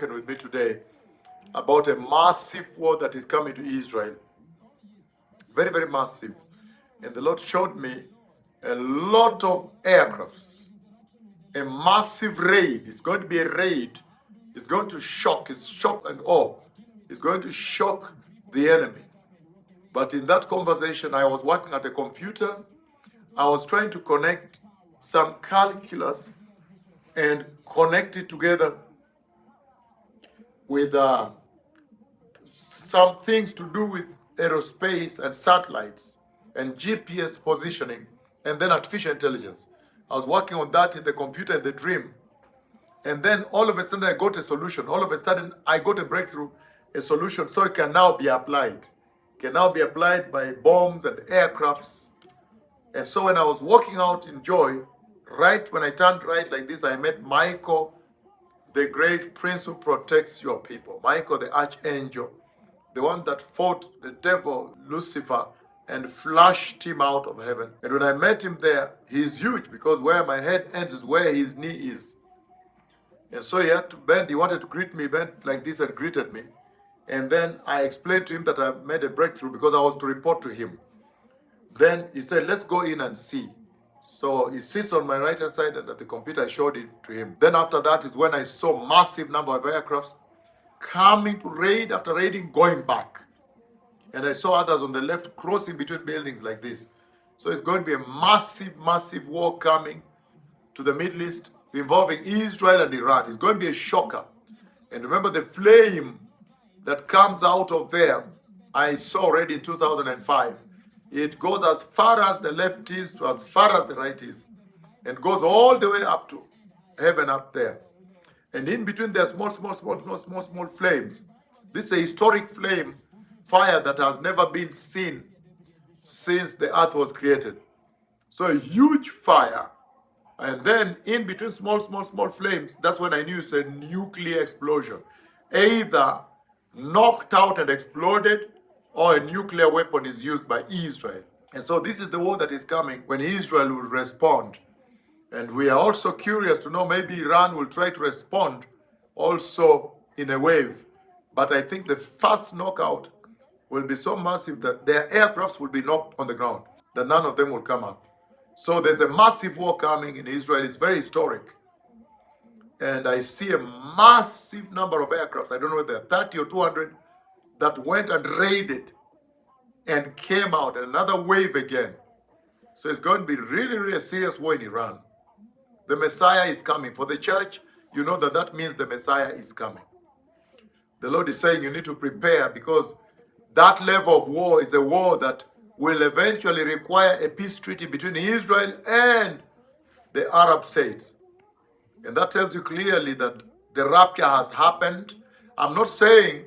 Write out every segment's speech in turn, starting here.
spoken with me today about a massive war that is coming to Israel. Very, very massive. And the Lord showed me a lot of aircrafts, a massive raid. It's going to be a raid. It's going to shock. It's shock and awe. It's going to shock the enemy. But in that conversation, I was working at a computer. I was trying to connect some calculus and connect it together with some things to do with aerospace and satellites and GPS positioning and then artificial intelligence. I was working on that in the computer in the dream. And then all of a sudden I got a solution. All of a sudden I got a breakthrough, a solution, so it can now be applied. It can now be applied by bombs and aircrafts. And so when I was walking out in joy, right when I turned right like this, I met Michael, the great prince who protects your people. Michael, the archangel, the one that fought the devil, Lucifer, and flushed him out of heaven. And when I met him there, he's huge because where my head ends is where his knee is. And so he had to bend. He wanted to greet me, bent like this and greeted me. And then I explained to him that I made a breakthrough because I was to report to him. Then he said, let's go in and see. So he sits on my right hand side and at the computer I showed it to him. Then after that is when I saw massive number of aircrafts coming to raid after raiding, going back. And I saw others on the left crossing between buildings like this. So it's going to be a massive, massive war coming to the Middle East involving Israel and Iran. It's going to be a shocker. And remember the flame that comes out of there, I saw already in 2005. It goes as far as the left is to as far as the right is. And goes all the way up to heaven up there. And in between there are small flames. This is a historic flame, fire that has never been seen since the earth was created. So a huge fire. And then in between small flames, that's when I knew it's a nuclear explosion. Either knocked out and exploded, or a nuclear weapon is used by Israel. And so this is the war that is coming when Israel will respond. And we are also curious to know maybe Iran will try to respond also in a wave. But I think the first knockout will be so massive that their aircrafts will be knocked on the ground, that none of them will come up. So there's a massive war coming in Israel. It's very historic. And I see a massive number of aircrafts. I don't know whether 30 or 200 that went and raided and came out. And another wave again. So it's going to be really, really a serious war in Iran. The Messiah is coming. For the church, you know that means the Messiah is coming. The Lord is saying you need to prepare because that level of war is a war that will eventually require a peace treaty between Israel and the Arab states. And that tells you clearly that the rapture has happened. I'm not saying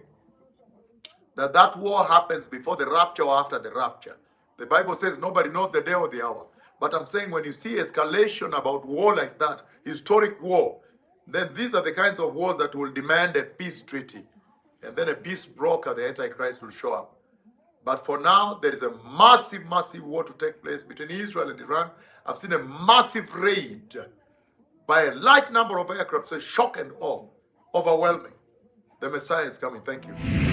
that that war happens before the rapture or after the rapture. The Bible says nobody knows the day or the hour. But I'm saying when you see escalation about war like that, historic war, then these are the kinds of wars that will demand a peace treaty. And then a peace broker, the Antichrist, will show up. But for now, there is a massive, massive war to take place between Israel and Iran. I've seen a massive raid by a large number of aircraft, so shock and awe, overwhelming. The Messiah is coming. Thank you.